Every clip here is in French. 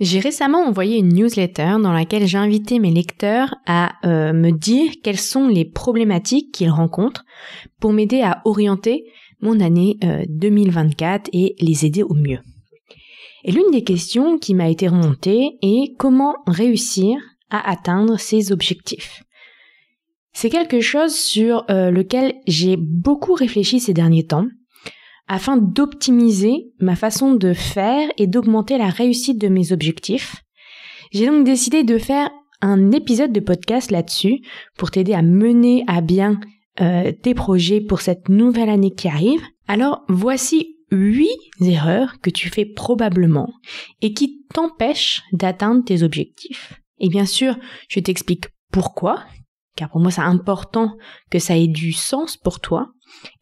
J'ai récemment envoyé une newsletter dans laquelle j'ai invité mes lecteurs à me dire quelles sont les problématiques qu'ils rencontrent pour m'aider à orienter mon année 2024 et les aider au mieux. Et l'une des questions qui m'a été remontée est comment réussir à atteindre ses objectifs. C'est quelque chose sur lequel j'ai beaucoup réfléchi ces derniers temps afin d'optimiser ma façon de faire et d'augmenter la réussite de mes objectifs. J'ai donc décidé de faire un épisode de podcast là-dessus pour t'aider à mener à bien tes projets pour cette nouvelle année qui arrive. Alors voici 8 erreurs que tu fais probablement et qui t'empêchent d'atteindre tes objectifs. Et bien sûr, je t'explique pourquoi, car pour moi c'est important que ça ait du sens pour toi,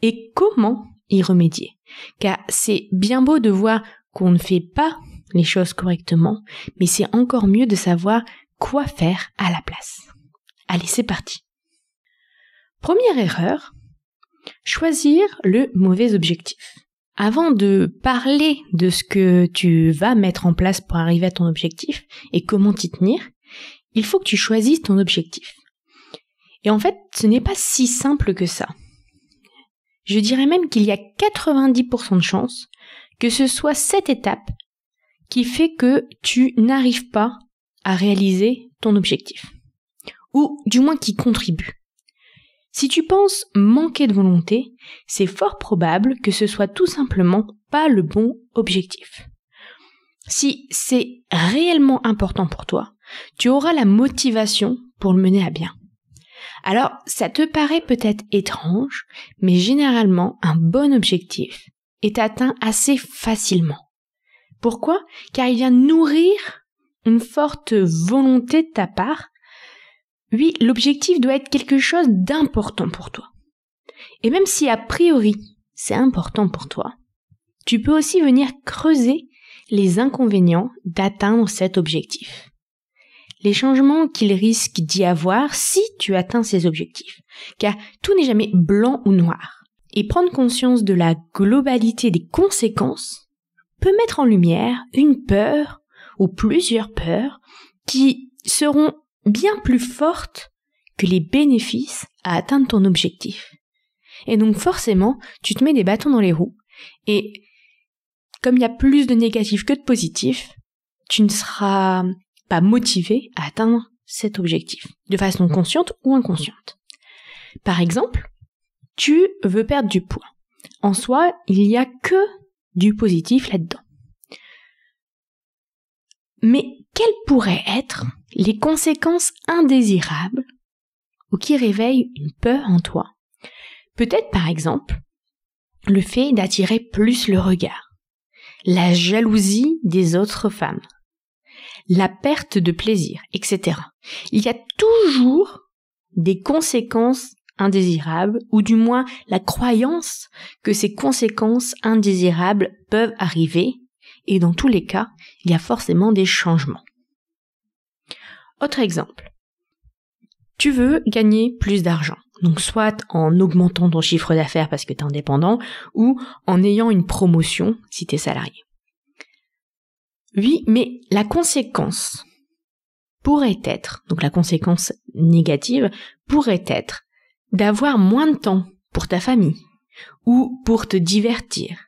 et comment y remédier. Car c'est bien beau de voir qu'on ne fait pas les choses correctement, mais c'est encore mieux de savoir quoi faire à la place. Allez, c'est parti. Première erreur, choisir le mauvais objectif. Avant de parler de ce que tu vas mettre en place pour arriver à ton objectif et comment t'y tenir, il faut que tu choisisses ton objectif. Et en fait, ce n'est pas si simple que ça. Je dirais même qu'il y a 90% de chances que ce soit cette étape qui fait que tu n'arrives pas à réaliser ton objectif. Ou du moins qui contribue. Si tu penses manquer de volonté, c'est fort probable que ce soit tout simplement pas le bon objectif. Si c'est réellement important pour toi, tu auras la motivation pour le mener à bien. Alors, ça te paraît peut-être étrange, mais généralement, un bon objectif est atteint assez facilement. Pourquoi ? Car il vient nourrir une forte volonté de ta part. Oui, l'objectif doit être quelque chose d'important pour toi. Et même si a priori, c'est important pour toi, tu peux aussi venir creuser les inconvénients d'atteindre cet objectif. Les changements qu'il risque d'y avoir si tu atteins ces objectifs. Car tout n'est jamais blanc ou noir. Et prendre conscience de la globalité des conséquences peut mettre en lumière une peur ou plusieurs peurs qui seront bien plus fortes que les bénéfices à atteindre ton objectif. Et donc forcément, tu te mets des bâtons dans les roues et comme il y a plus de négatifs que de positifs, tu ne seras pas motivé à atteindre cet objectif, de façon consciente ou inconsciente. Par exemple, tu veux perdre du poids. En soi, il n'y a que du positif là-dedans. Mais quelles pourraient être les conséquences indésirables ou qui réveillent une peur en toi ? Peut-être par exemple, le fait d'attirer plus le regard, la jalousie des autres femmes, la perte de plaisir, etc. Il y a toujours des conséquences indésirables, ou du moins la croyance que ces conséquences indésirables peuvent arriver, et dans tous les cas, il y a forcément des changements. Autre exemple, tu veux gagner plus d'argent, donc soit en augmentant ton chiffre d'affaires parce que tu es indépendant, ou en ayant une promotion si tu es salarié. Oui, mais la conséquence pourrait être, donc la conséquence négative, pourrait être d'avoir moins de temps pour ta famille ou pour te divertir.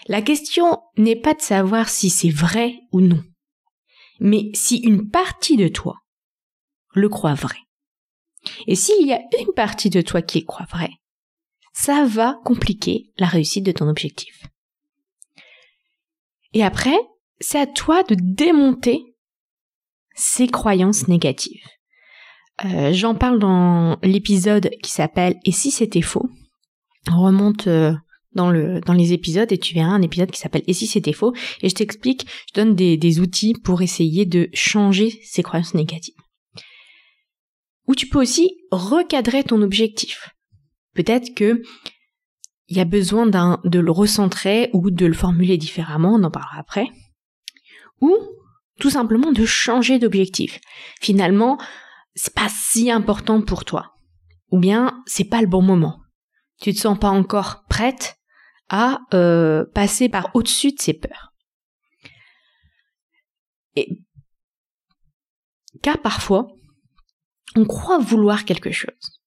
La question n'est pas de savoir si c'est vrai ou non, mais si une partie de toi le croit vrai. Et s'il y a une partie de toi qui le croit vrai, ça va compliquer la réussite de ton objectif. Et après, c'est à toi de démonter ces croyances négatives. J'en parle dans l'épisode qui s'appelle « Et si c'était faux ?» On remonte dans les épisodes et tu verras un épisode qui s'appelle « Et si c'était faux ?» et je t'explique, je donne des outils pour essayer de changer ces croyances négatives. Ou tu peux aussi recadrer ton objectif. Peut-être que il y a besoin de le recentrer ou de le formuler différemment, on en parlera après. Ou tout simplement de changer d'objectif. Finalement, c'est pas si important pour toi. Ou bien, c'est pas le bon moment. Tu te sens pas encore prête à passer par au-dessus de ces peurs. Car parfois, on croit vouloir quelque chose.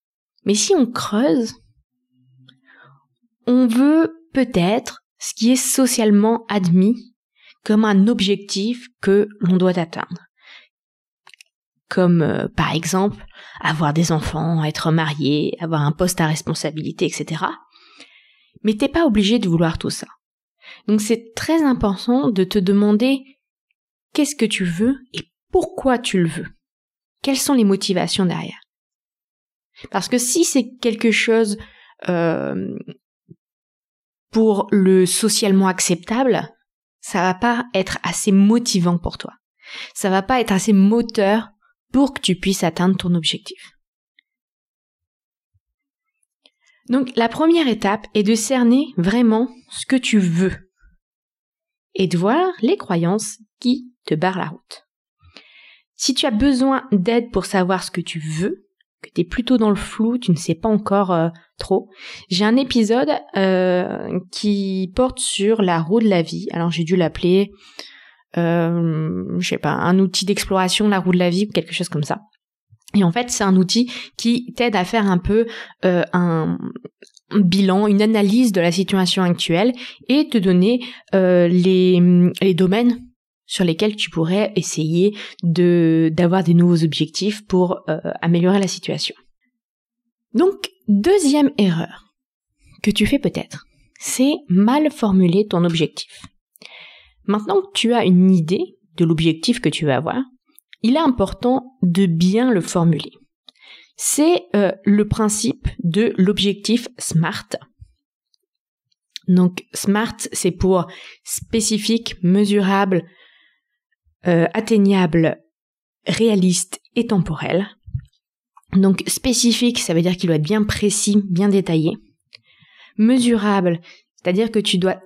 Mais si on creuse, on veut peut-être ce qui est socialement admis comme un objectif que l'on doit atteindre. Comme par exemple avoir des enfants, être marié, avoir un poste à responsabilité, etc. Mais t'es pas obligé de vouloir tout ça. Donc c'est très important de te demander qu'est-ce que tu veux et pourquoi tu le veux. Quelles sont les motivations derrière? Parce que si c'est quelque chose pour le socialement acceptable, ça va pas être assez motivant pour toi. Ça va pas être assez moteur pour que tu puisses atteindre ton objectif. Donc la première étape est de cerner vraiment ce que tu veux et de voir les croyances qui te barrent la route. Si tu as besoin d'aide pour savoir ce que tu veux, que tu es plutôt dans le flou, tu ne sais pas encore trop, j'ai un épisode qui porte sur la roue de la vie. Alors j'ai dû l'appeler un outil d'exploration, la roue de la vie ou quelque chose comme ça. Et en fait, c'est un outil qui t'aide à faire un peu un bilan, une analyse de la situation actuelle et te donner les domaines sur lesquels tu pourrais essayer d'avoir des nouveaux objectifs pour améliorer la situation. Donc, deuxième erreur que tu fais peut-être, c'est mal formuler ton objectif. Maintenant que tu as une idée de l'objectif que tu veux avoir, il est important de bien le formuler. C'est le principe de l'objectif SMART. Donc SMART, c'est pour spécifique, mesurable, atteignable, réaliste et temporel. Donc spécifique, ça veut dire qu'il doit être bien précis, bien détaillé. Mesurable, c'est-à-dire que tu dois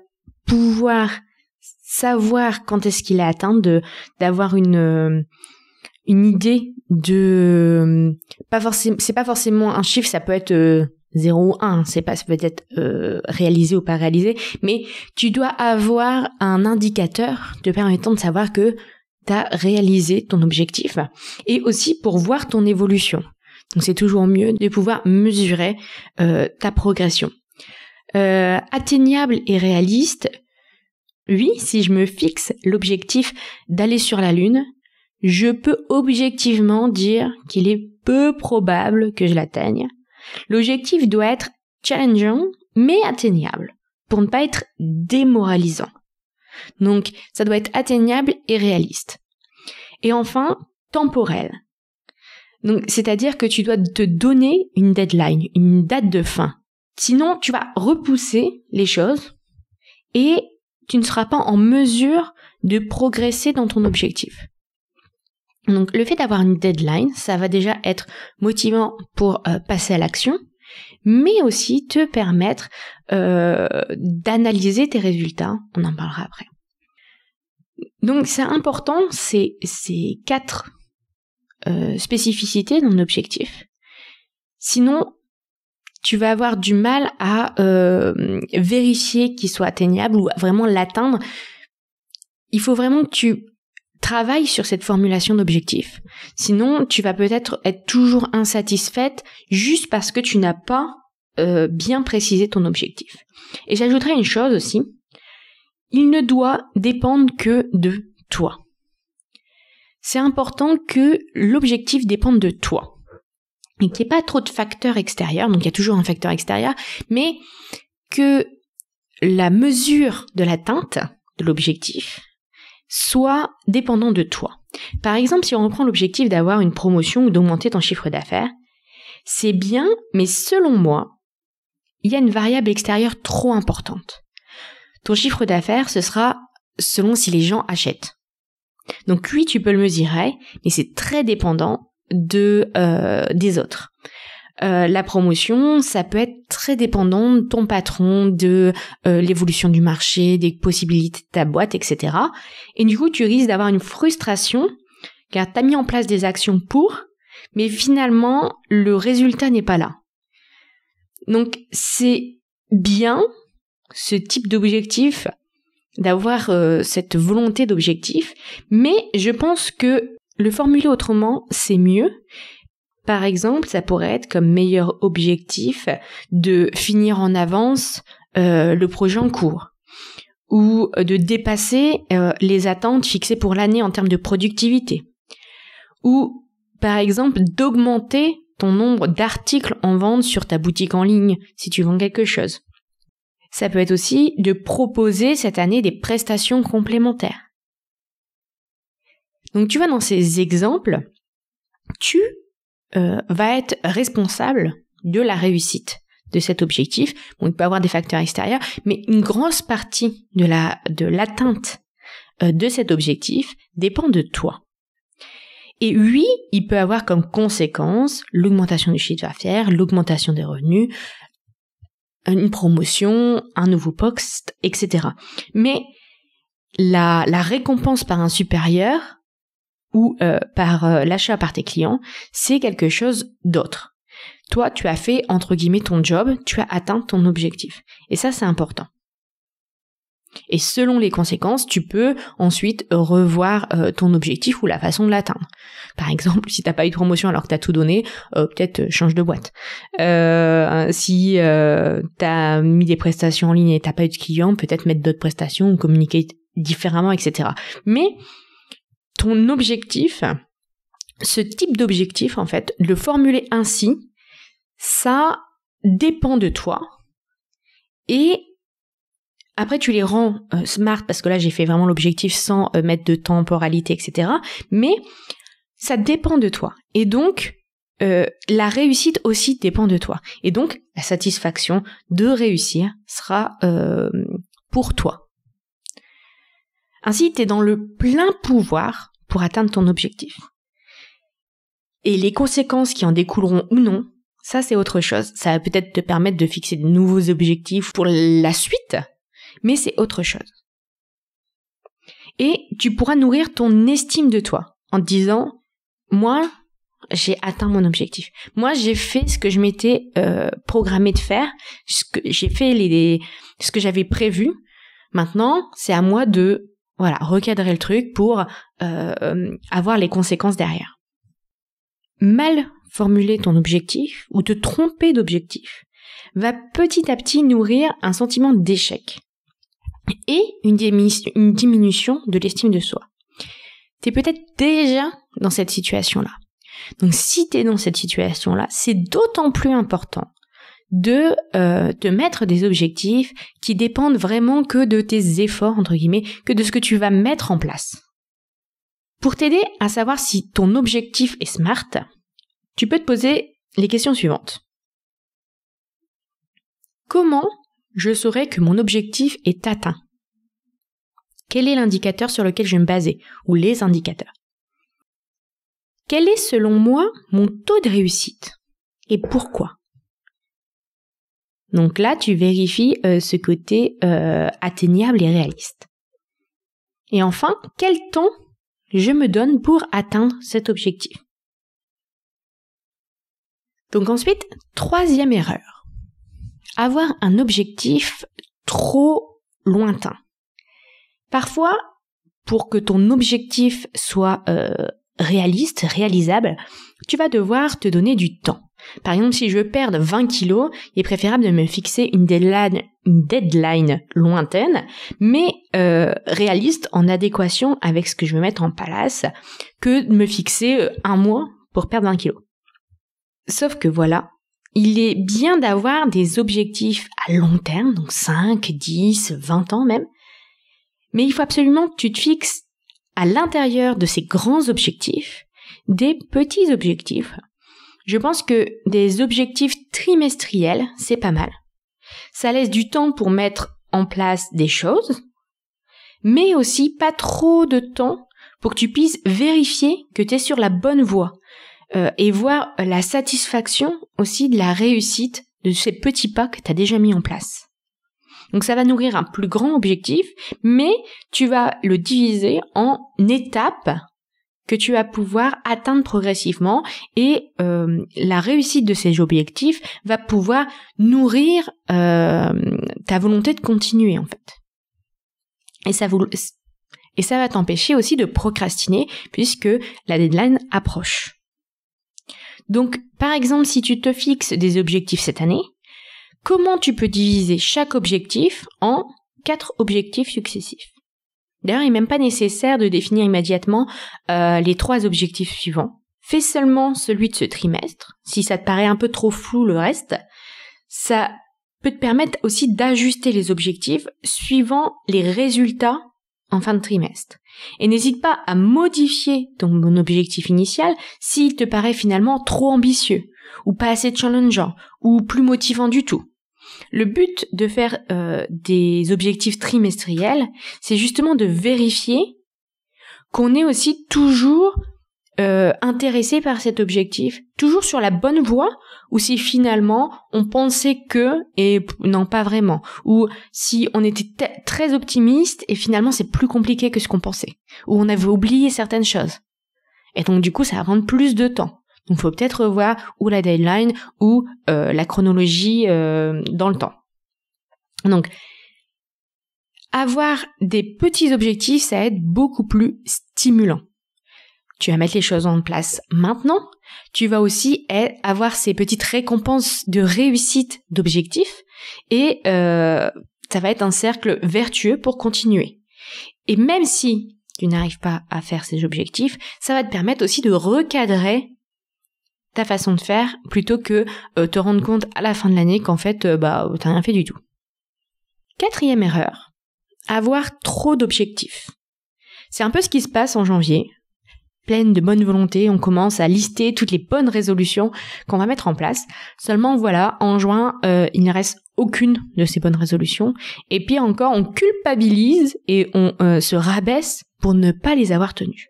pouvoir savoir quand est-ce qu'il est atteint, d'avoir une idée de c'est pas forcément un chiffre, ça peut être 0 ou 1, ça peut être réalisé ou pas réalisé, mais tu dois avoir un indicateur te permettant de savoir que tu as réalisé ton objectif et aussi pour voir ton évolution. Donc c'est toujours mieux de pouvoir mesurer ta progression. Atteignable et réaliste, oui, si je me fixe l'objectif d'aller sur la Lune, je peux objectivement dire qu'il est peu probable que je l'atteigne. L'objectif doit être challengeant, mais atteignable, pour ne pas être démoralisant. Donc, ça doit être atteignable et réaliste. Et enfin, temporel. Donc, c'est-à-dire que tu dois te donner une deadline, une date de fin. Sinon, tu vas repousser les choses et tu ne seras pas en mesure de progresser dans ton objectif. Donc le fait d'avoir une deadline, ça va déjà être motivant pour passer à l'action, mais aussi te permettre d'analyser tes résultats. On en parlera après. Donc c'est important, ces 4 spécificités dans l'objectif. Sinon, tu vas avoir du mal à vérifier qu'il soit atteignable ou à vraiment l'atteindre. Il faut vraiment que tu travailles sur cette formulation d'objectif. Sinon, tu vas peut-être être toujours insatisfaite juste parce que tu n'as pas bien précisé ton objectif. Et j'ajouterai une chose aussi, il ne doit dépendre que de toi. C'est important que l'objectif dépende de toi. Et qu'il n'y ait pas trop de facteurs extérieurs, donc il y a toujours un facteur extérieur, mais que la mesure de l'atteinte de l'objectif soit dépendant de toi. Par exemple, si on reprend l'objectif d'avoir une promotion ou d'augmenter ton chiffre d'affaires, c'est bien, mais selon moi, il y a une variable extérieure trop importante. Ton chiffre d'affaires, ce sera selon si les gens achètent. Donc oui, tu peux le mesurer, mais c'est très dépendant des autres. La promotion, ça peut être très dépendant de ton patron, de l'évolution du marché, des possibilités de ta boîte, etc. Et du coup, tu risques d'avoir une frustration car tu as mis en place des actions mais finalement, le résultat n'est pas là. Donc, c'est bien ce type d'objectif, d'avoir cette volonté d'objectif, mais je pense que le formuler autrement, c'est mieux. Par exemple, ça pourrait être comme meilleur objectif de finir en avance le projet en cours, ou de dépasser les attentes fixées pour l'année en termes de productivité, ou par exemple d'augmenter ton nombre d'articles en vente sur ta boutique en ligne si tu vends quelque chose. Ça peut être aussi de proposer cette année des prestations complémentaires. Donc tu vois, dans ces exemples, tu vas être responsable de la réussite de cet objectif. Bon, il peut y avoir des facteurs extérieurs, mais une grosse partie de l'atteinte de cet objectif dépend de toi. Et oui, il peut avoir comme conséquence l'augmentation du chiffre d'affaires, l'augmentation des revenus, une promotion, un nouveau poste, etc. Mais la récompense par un supérieur ou par l'achat par tes clients, c'est quelque chose d'autre. Toi, tu as fait, entre guillemets, ton job, tu as atteint ton objectif. Et ça, c'est important. Et selon les conséquences, tu peux ensuite revoir ton objectif ou la façon de l'atteindre. Par exemple, si t'as pas eu de promotion alors que t'as tout donné, peut-être change de boîte. Si t'as mis des prestations en ligne et t'as pas eu de clients, peut-être mettre d'autres prestations ou communiquer différemment, etc. Mais ton objectif, ce type d'objectif, en fait, le formuler ainsi, ça dépend de toi. Et après, tu les rends smart, parce que là, j'ai fait vraiment l'objectif sans mettre de temporalité, etc. Mais ça dépend de toi. Et donc, la réussite aussi dépend de toi. Et donc, la satisfaction de réussir sera pour toi. Ainsi, tu es dans le plein pouvoir pour atteindre ton objectif. Et les conséquences qui en découleront ou non, ça, c'est autre chose. Ça va peut-être te permettre de fixer de nouveaux objectifs pour la suite, mais c'est autre chose. Et tu pourras nourrir ton estime de toi en te disant, moi, j'ai atteint mon objectif. Moi, j'ai fait ce que je m'étais programmé de faire, j'ai fait ce que j'avais prévu. Maintenant, c'est à moi de recadrer le truc pour avoir les conséquences derrière. Mal formuler ton objectif ou te tromper d'objectif va petit à petit nourrir un sentiment d'échec et une diminution de l'estime de soi. Tu es peut-être déjà dans cette situation-là. Donc si tu es dans cette situation-là, c'est d'autant plus important de te mettre des objectifs qui dépendent vraiment que de tes efforts, entre guillemets, que de ce que tu vas mettre en place. Pour t'aider à savoir si ton objectif est smart, tu peux te poser les questions suivantes. Comment je saurai que mon objectif est atteint? Quel est l'indicateur sur lequel je vais me baser, ou les indicateurs? Quel est selon moi mon taux de réussite et pourquoi? Donc là, tu vérifies ce côté atteignable et réaliste. Et enfin, quel temps je me donne pour atteindre cet objectif? Donc ensuite, troisième erreur. Avoir un objectif trop lointain. Parfois, pour que ton objectif soit réaliste, réalisable, tu vas devoir te donner du temps. Par exemple, si je veux perdre 20 kilos, il est préférable de me fixer une deadline lointaine, mais réaliste, en adéquation avec ce que je veux mettre en place, que de me fixer un mois pour perdre 20 kilos. Sauf que voilà, il est bien d'avoir des objectifs à long terme, donc 5, 10, 20 ans même, mais il faut absolument que tu te fixes à l'intérieur de ces grands objectifs des petits objectifs. Je pense que des objectifs trimestriels, c'est pas mal. Ça laisse du temps pour mettre en place des choses, mais aussi pas trop de temps pour que tu puisses vérifier que tu es sur la bonne voie et voir la satisfaction aussi de la réussite de ces petits pas que tu as déjà mis en place. Donc ça va nourrir un plus grand objectif, mais tu vas le diviser en étapes que tu vas pouvoir atteindre progressivement et la réussite de ces objectifs va pouvoir nourrir ta volonté de continuer en fait. Et ça va t'empêcher aussi de procrastiner puisque la deadline approche. Donc, par exemple, si tu te fixes des objectifs cette année, comment tu peux diviser chaque objectif en 4 objectifs successifs? D'ailleurs, il n'est même pas nécessaire de définir immédiatement les 3 objectifs suivants. Fais seulement celui de ce trimestre. Si ça te paraît un peu trop flou le reste, ça peut te permettre aussi d'ajuster les objectifs suivant les résultats en fin de trimestre. Et n'hésite pas à modifier ton objectif initial s'il te paraît finalement trop ambitieux, ou pas assez challengeant, ou plus motivant du tout. Le but de faire des objectifs trimestriels, c'est justement de vérifier qu'on est aussi toujours intéressé par cet objectif, toujours sur la bonne voie, ou si finalement on pensait que, et non pas vraiment, ou si on était très optimiste et finalement c'est plus compliqué que ce qu'on pensait, ou on avait oublié certaines choses. Et donc du coup ça va prendre plus de temps. Donc il faut peut-être revoir ou la deadline ou la chronologie dans le temps. Donc avoir des petits objectifs, ça va être beaucoup plus stimulant. Tu vas mettre les choses en place maintenant. Tu vas aussi avoir ces petites récompenses de réussite d'objectifs et ça va être un cercle vertueux pour continuer. Et même si tu n'arrives pas à faire ces objectifs, ça va te permettre aussi de recadrer ta façon de faire plutôt que te rendre compte à la fin de l'année qu'en fait, t'as rien fait du tout. 4e erreur, avoir trop d'objectifs. C'est un peu ce qui se passe en janvier. Pleine de bonne volonté, on commence à lister toutes les bonnes résolutions qu'on va mettre en place. Seulement voilà, en juin, il ne reste aucune de ces bonnes résolutions. Et puis encore, on culpabilise et on se rabaisse pour ne pas les avoir tenues.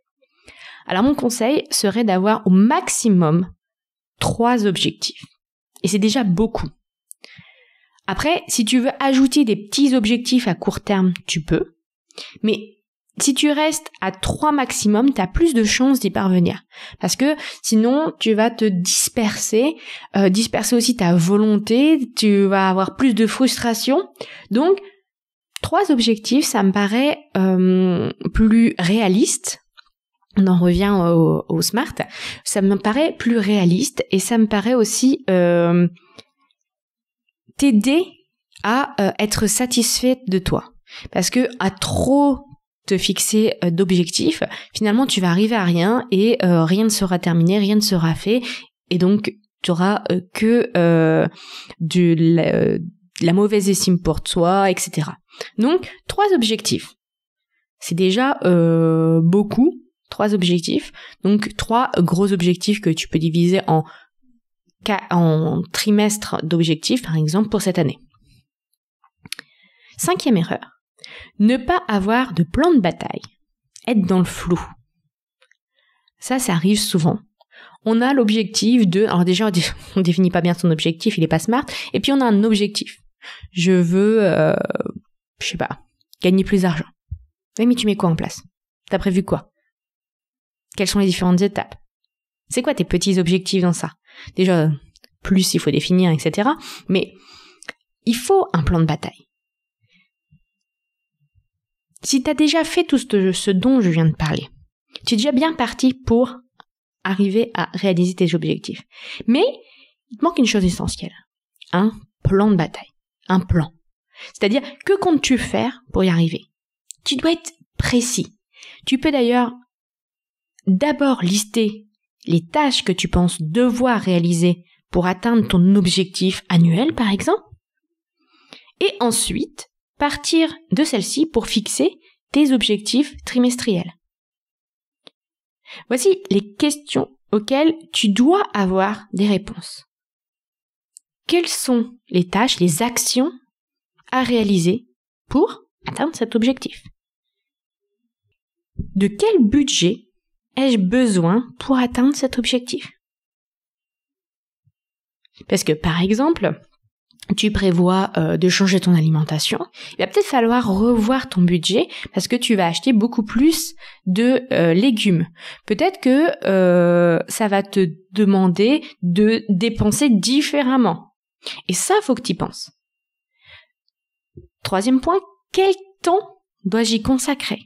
Alors mon conseil serait d'avoir au maximum 3 objectifs. Et c'est déjà beaucoup. Après, si tu veux ajouter des petits objectifs à court terme, tu peux. Mais si tu restes à 3 maximum, tu as plus de chances d'y parvenir. Parce que sinon, tu vas te disperser aussi ta volonté, tu vas avoir plus de frustration. Donc, 3 objectifs, ça me paraît plus réaliste. On en revient au SMART. Ça me paraît plus réaliste et ça me paraît aussi t'aider à être satisfait de toi. Parce que à trop te fixer d'objectifs, finalement tu vas arriver à rien et rien ne sera terminé, rien ne sera fait et donc tu auras que de la mauvaise estime pour toi, etc. Donc 3 objectifs, c'est déjà beaucoup, 3 objectifs, donc 3 gros objectifs que tu peux diviser en trimestres d'objectifs par exemple pour cette année. 5e erreur. Ne pas avoir de plan de bataille. Être dans le flou. Ça arrive souvent. On a l'objectif de... Alors déjà, on définit pas bien son objectif, il est pas smart. Et puis on a un objectif. Je veux, gagner plus d'argent. Oui, mais tu mets quoi en place? T'as prévu quoi? Quelles sont les différentes étapes? C'est quoi tes petits objectifs dans ça? Déjà, plus il faut définir, etc. Mais il faut un plan de bataille. Si tu as déjà fait tout ce dont je viens de parler, tu es déjà bien parti pour arriver à réaliser tes objectifs. Mais il te manque une chose essentielle, un plan de bataille, un plan. C'est-à-dire, que comptes-tu faire pour y arriver? Tu dois être précis. Tu peux d'ailleurs d'abord lister les tâches que tu penses devoir réaliser pour atteindre ton objectif annuel, par exemple, et ensuite partir de celle-ci pour fixer tes objectifs trimestriels. Voici les questions auxquelles tu dois avoir des réponses. Quelles sont les tâches, les actions à réaliser pour atteindre cet objectif? De quel budget ai-je besoin pour atteindre cet objectif? Parce que, par exemple, tu prévois de changer ton alimentation, il va peut-être falloir revoir ton budget parce que tu vas acheter beaucoup plus de légumes. Peut-être que ça va te demander de dépenser différemment. Et ça, faut que tu y penses. 3e point, quel temps dois-je y consacrer?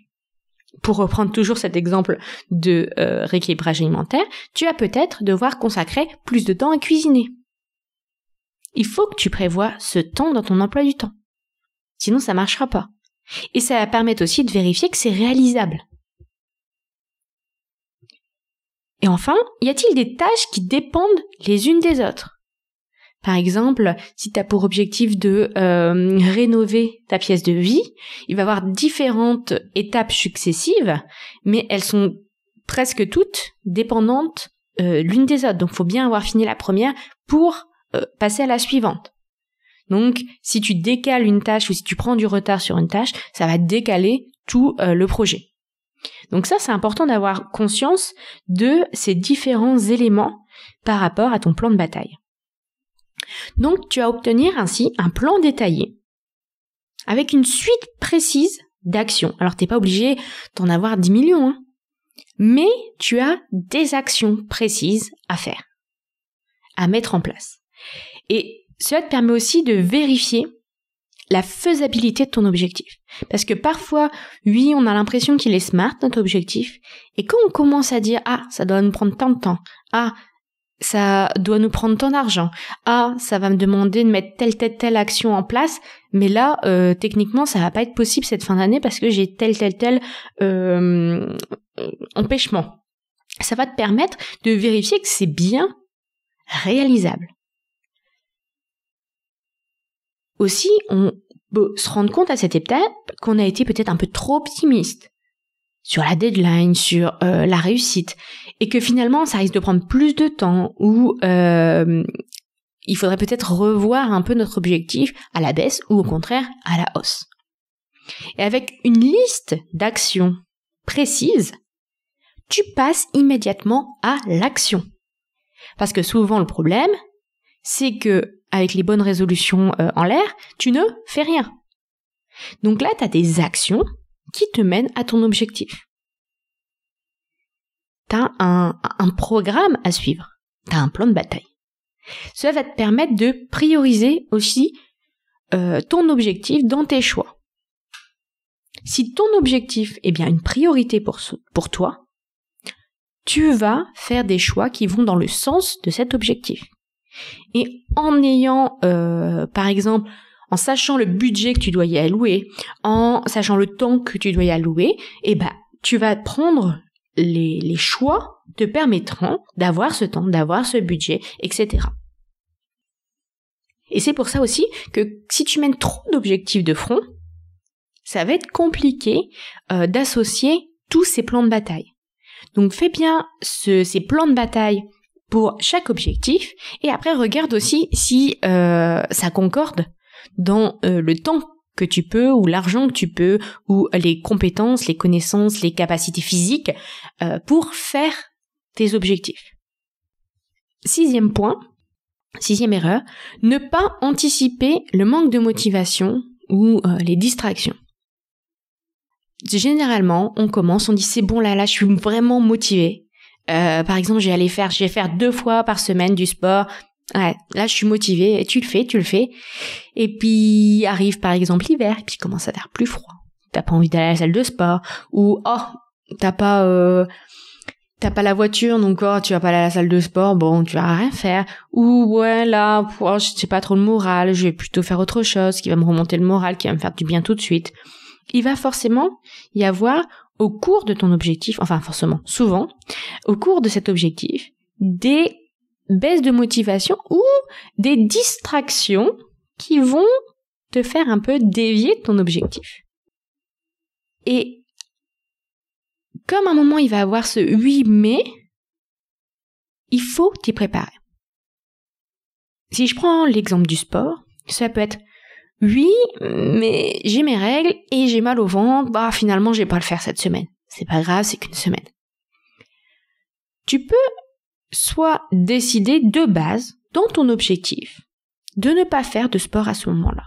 pour reprendre toujours cet exemple de rééquilibrage alimentaire, tu vas peut-être devoir consacrer plus de temps à cuisiner. Il faut que tu prévois ce temps dans ton emploi du temps. Sinon, ça marchera pas. Et ça va permettre aussi de vérifier que c'est réalisable. Et enfin, y a-t-il des tâches qui dépendent les unes des autres ? Par exemple, si tu as pour objectif de rénover ta pièce de vie, il va y avoir différentes étapes successives, mais elles sont presque toutes dépendantes l'une des autres. Donc, il faut bien avoir fini la première pour passer à la suivante. Donc, si tu décales une tâche ou si tu prends du retard sur une tâche, ça va décaler tout le projet. Donc ça, c'est important d'avoir conscience de ces différents éléments par rapport à ton plan de bataille. Donc, tu vas obtenir ainsi un plan détaillé avec une suite précise d'actions. Alors, t'es pas obligé d'en avoir 10 millions, hein, mais tu as des actions précises à faire, à mettre en place. Et cela te permet aussi de vérifier la faisabilité de ton objectif. Parce que parfois, oui, on a l'impression qu'il est smart, notre objectif, et quand on commence à dire « Ah, ça doit nous prendre tant de temps. Ah, ça doit nous prendre tant d'argent. Ah, ça va me demander de mettre telle action en place, mais là, techniquement, ça va pas être possible cette fin d'année parce que j'ai tel empêchement. » Ça va te permettre de vérifier que c'est bien réalisable. Aussi, on peut se rendre compte à cette étape qu'on a été peut-être un peu trop optimiste sur la deadline, sur la réussite, et que finalement, ça risque de prendre plus de temps, ou il faudrait peut-être revoir un peu notre objectif à la baisse, ou au contraire, à la hausse. Et avec une liste d'actions précises, tu passes immédiatement à l'action. Parce que souvent, le problème, c'est que avec les bonnes résolutions en l'air, tu ne fais rien. Donc là, tu as des actions qui te mènent à ton objectif. Tu as un programme à suivre. Tu as un plan de bataille. Cela va te permettre de prioriser aussi ton objectif dans tes choix. Si ton objectif est bien une priorité pour toi, tu vas faire des choix qui vont dans le sens de cet objectif. Et en ayant, par exemple, en sachant le budget que tu dois y allouer, en sachant le temps que tu dois y allouer, tu vas prendre les choix te permettront d'avoir ce temps, d'avoir ce budget, etc. Et c'est pour ça aussi que si tu mènes trop d'objectifs de front, ça va être compliqué d'associer tous ces plans de bataille. Donc fais bien ces plans de bataille pour chaque objectif, et après regarde aussi si ça concorde dans le temps que tu peux, ou l'argent que tu peux, ou les compétences, les connaissances, les capacités physiques pour faire tes objectifs. Sixième erreur, ne pas anticiper le manque de motivation ou les distractions. Généralement, on commence, on dit c'est bon là, je suis vraiment motivée. Par exemple, je vais faire 2 fois par semaine du sport. Ouais, là, je suis motivée. Et tu le fais. Et puis, arrive par exemple l'hiver, et puis commence à faire plus froid. T'as pas envie d'aller à la salle de sport. Ou, t'as pas la voiture, donc, tu vas pas aller à la salle de sport, bon, tu vas rien faire. Ou, ouais, là, j'ai pas trop le moral, je vais plutôt faire autre chose qui va me remonter le moral, qui va me faire du bien tout de suite. Il va forcément y avoir, au cours de ton objectif, souvent, au cours de cet objectif, des baisses de motivation ou des distractions qui vont te faire un peu dévier de ton objectif. Et comme à un moment il va avoir ce oui mais, il faut t'y préparer. Si je prends l'exemple du sport, ça peut être oui, mais j'ai mes règles et j'ai mal au ventre, finalement je vais pas le faire cette semaine. C'est pas grave, c'est qu'une semaine. Tu peux soit décider de base, dans ton objectif, de ne pas faire de sport à ce moment-là.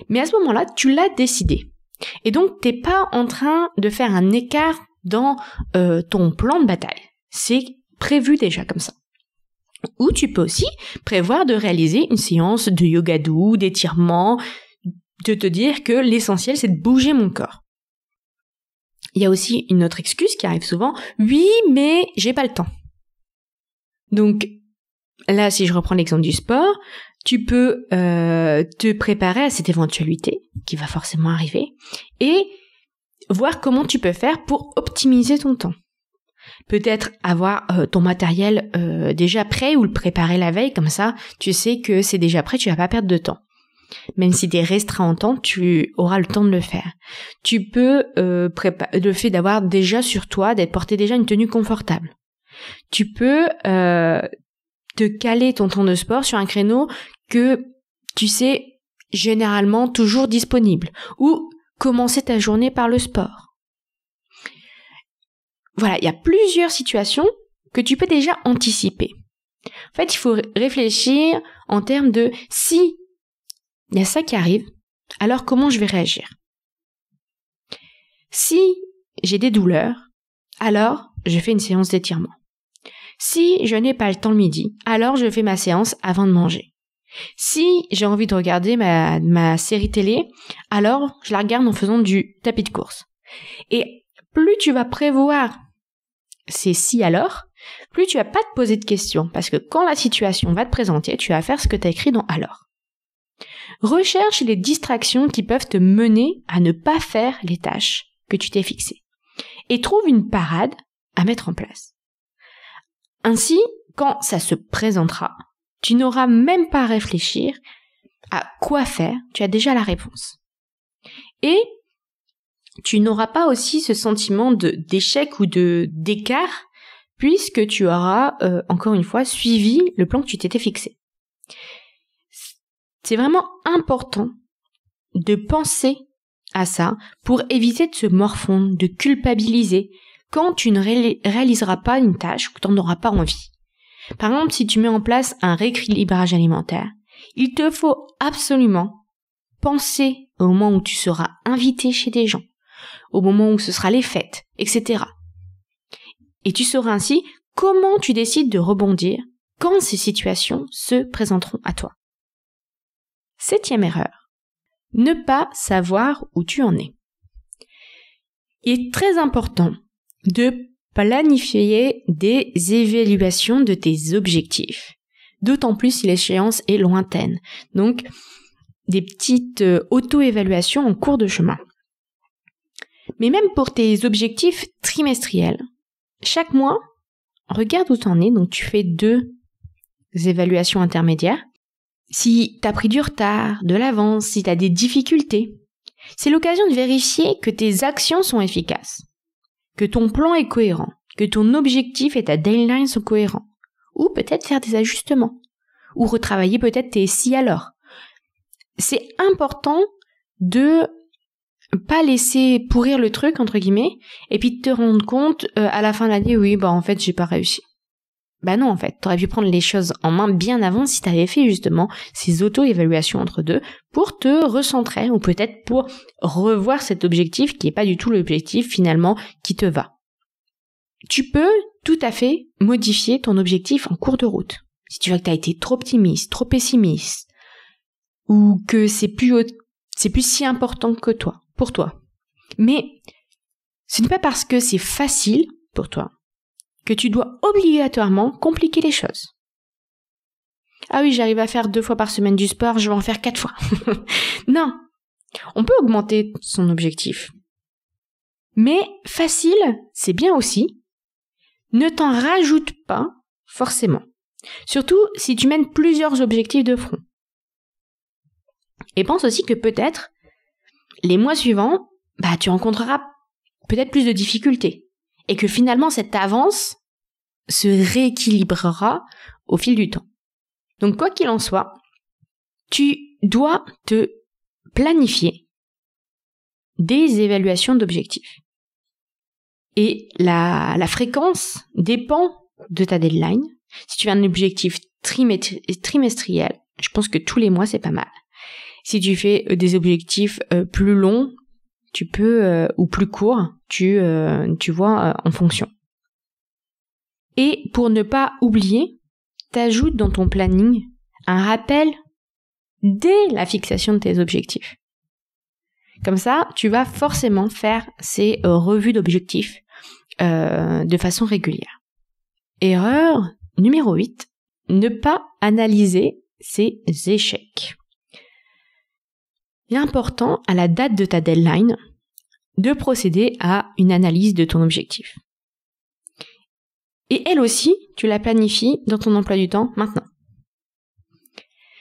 Mais à ce moment-là, tu l'as décidé. Et donc, t'es pas en train de faire un écart dans ton plan de bataille. C'est prévu déjà comme ça. Ou tu peux aussi prévoir de réaliser une séance de yoga doux, d'étirement, de te dire que l'essentiel c'est de bouger mon corps. Il y a aussi une autre excuse qui arrive souvent. Oui, mais j'ai pas le temps. Donc, là, si je reprends l'exemple du sport, tu peux te préparer à cette éventualité qui va forcément arriver et voir comment tu peux faire pour optimiser ton temps. Peut-être avoir ton matériel déjà prêt ou le préparer la veille, comme ça, tu sais que c'est déjà prêt, tu vas pas perdre de temps. Même si t'es restreint en temps, tu auras le temps de le faire. Tu peux le fait d'avoir déjà sur toi, d'être porté déjà une tenue confortable. Tu peux te caler ton temps de sport sur un créneau que tu sais généralement toujours disponible, ou commencer ta journée par le sport. Voilà, il y a plusieurs situations que tu peux déjà anticiper. En fait, il faut réfléchir en termes de si il y a ça qui arrive, alors comment je vais réagir? Si j'ai des douleurs, alors je fais une séance d'étirement. Si je n'ai pas le temps le midi, alors je fais ma séance avant de manger. Si j'ai envie de regarder ma série télé, alors je la regarde en faisant du tapis de course. Et plus tu vas prévoir ces si alors, plus tu vas pas te poser de questions, parce que quand la situation va te présenter, tu vas faire ce que tu as écrit dans alors. Recherche les distractions qui peuvent te mener à ne pas faire les tâches que tu t'es fixées et trouve une parade à mettre en place. Ainsi, quand ça se présentera, tu n'auras même pas à réfléchir à quoi faire, tu as déjà la réponse. Et tu n'auras pas aussi ce sentiment d'échec ou d'écart puisque tu auras, encore une fois, suivi le plan que tu t'étais fixé. C'est vraiment important de penser à ça pour éviter de se morfondre, de culpabiliser quand tu ne réaliseras pas une tâche ou que tu n'en auras pas envie. Par exemple, si tu mets en place un rééquilibrage alimentaire, il te faut absolument penser au moment où tu seras invité chez des gens, au moment où ce sera les fêtes, etc. Et tu sauras ainsi comment tu décides de rebondir quand ces situations se présenteront à toi. 7e erreur, ne pas savoir où tu en es. Il est très important de planifier des évaluations de tes objectifs, d'autant plus si l'échéance est lointaine. Donc, des petites auto-évaluations en cours de chemin. Mais même pour tes objectifs trimestriels, chaque mois, regarde où tu en es, donc tu fais 2 évaluations intermédiaires. Si tu as pris du retard, de l'avance, si tu as des difficultés, c'est l'occasion de vérifier que tes actions sont efficaces, que ton plan est cohérent, que ton objectif et ta deadline sont cohérents, ou peut-être faire des ajustements, ou retravailler peut-être tes si alors. C'est important de pas laisser pourrir le truc, entre guillemets, et puis de te rendre compte à la fin de l'année, oui, en fait, j'ai pas réussi. Bah non, en fait, t'aurais pu prendre les choses en main bien avant si t'avais fait justement ces auto-évaluations entre deux pour te recentrer ou peut-être pour revoir cet objectif qui est pas du tout l'objectif finalement qui te va. Tu peux tout à fait modifier ton objectif en cours de route. Si tu vois que t'as été trop optimiste, trop pessimiste, ou que c'est plus si important que toi, pour toi. Mais ce n'est pas parce que c'est facile pour toi que tu dois obligatoirement compliquer les choses. Ah oui, j'arrive à faire 2 fois par semaine du sport, je vais en faire 4 fois. Non, on peut augmenter son objectif. Mais facile, c'est bien aussi. Ne t'en rajoute pas forcément. Surtout si tu mènes plusieurs objectifs de front. Et pense aussi que peut-être, les mois suivants, tu rencontreras peut-être plus de difficultés. Et que finalement, cette avance se rééquilibrera au fil du temps. Donc, quoi qu'il en soit, tu dois te planifier des évaluations d'objectifs. Et la fréquence dépend de ta deadline. Si tu as un objectif trimestriel, je pense que tous les mois, c'est pas mal. Si tu fais des objectifs plus longs, tu peux, ou plus courts, tu vois en fonction. Et pour ne pas oublier, t'ajoutes dans ton planning un rappel dès la fixation de tes objectifs. Comme ça, tu vas forcément faire ces revues d'objectifs de façon régulière. Erreur numéro 8, ne pas analyser ses échecs. Il est important, à la date de ta deadline, de procéder à une analyse de ton objectif. Et elle aussi, tu la planifies dans ton emploi du temps maintenant.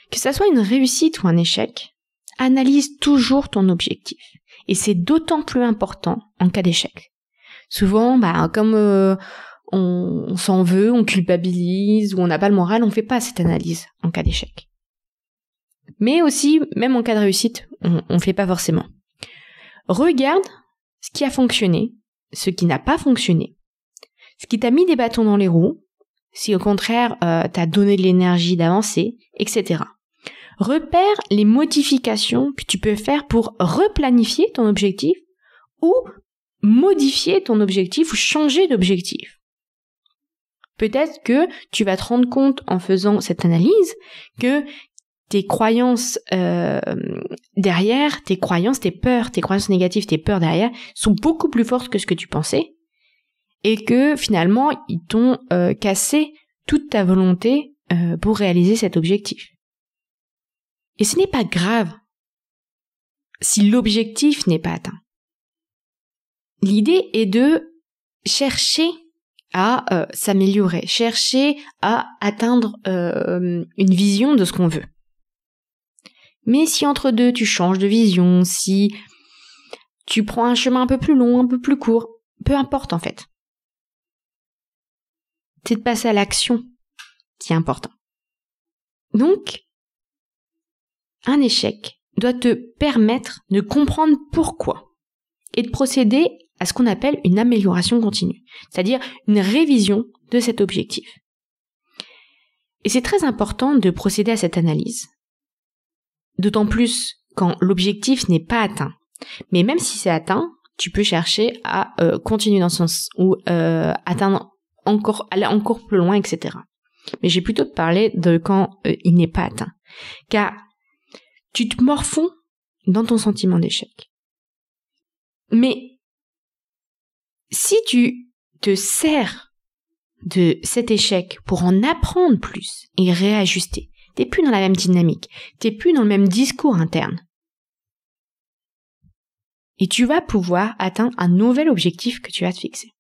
Que ça soit une réussite ou un échec, analyse toujours ton objectif. Et c'est d'autant plus important en cas d'échec. Souvent, comme on s'en veut, on culpabilise ou on n'a pas le moral, on fait pas cette analyse en cas d'échec. Mais aussi, même en cas de réussite, on fait pas forcément. Regarde ce qui a fonctionné, ce qui n'a pas fonctionné, ce qui t'a mis des bâtons dans les roues, si au contraire t'as donné de l'énergie d'avancer, etc. Repère les modifications que tu peux faire pour replanifier ton objectif ou modifier ton objectif ou changer d'objectif. Peut-être que tu vas te rendre compte en faisant cette analyse que tes croyances derrière, tes croyances, tes peurs, tes croyances négatives, tes peurs derrière sont beaucoup plus fortes que ce que tu pensais et que finalement ils t'ont cassé toute ta volonté pour réaliser cet objectif. Et ce n'est pas grave si l'objectif n'est pas atteint. L'idée est de chercher à s'améliorer, chercher à atteindre une vision de ce qu'on veut. Mais si entre deux tu changes de vision, si tu prends un chemin un peu plus long, un peu plus court, peu importe en fait. C'est de passer à l'action qui est important. Donc, un échec doit te permettre de comprendre pourquoi et de procéder à ce qu'on appelle une amélioration continue, c'est-à-dire une révision de cet objectif. Et c'est très important de procéder à cette analyse, d'autant plus quand l'objectif n'est pas atteint. Mais même si c'est atteint, tu peux chercher à continuer dans ce sens ou atteindre aller encore plus loin, etc. Mais j'ai plutôt te parler de quand il n'est pas atteint. Car tu te morfonds dans ton sentiment d'échec. Mais si tu te sers de cet échec pour en apprendre plus et réajuster, t'es plus dans la même dynamique, t'es plus dans le même discours interne. Et tu vas pouvoir atteindre un nouvel objectif que tu vas te fixer.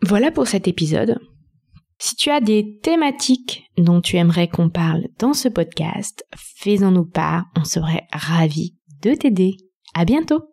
Voilà pour cet épisode. Si tu as des thématiques dont tu aimerais qu'on parle dans ce podcast, fais-en nous part, on serait ravis de t'aider. À bientôt!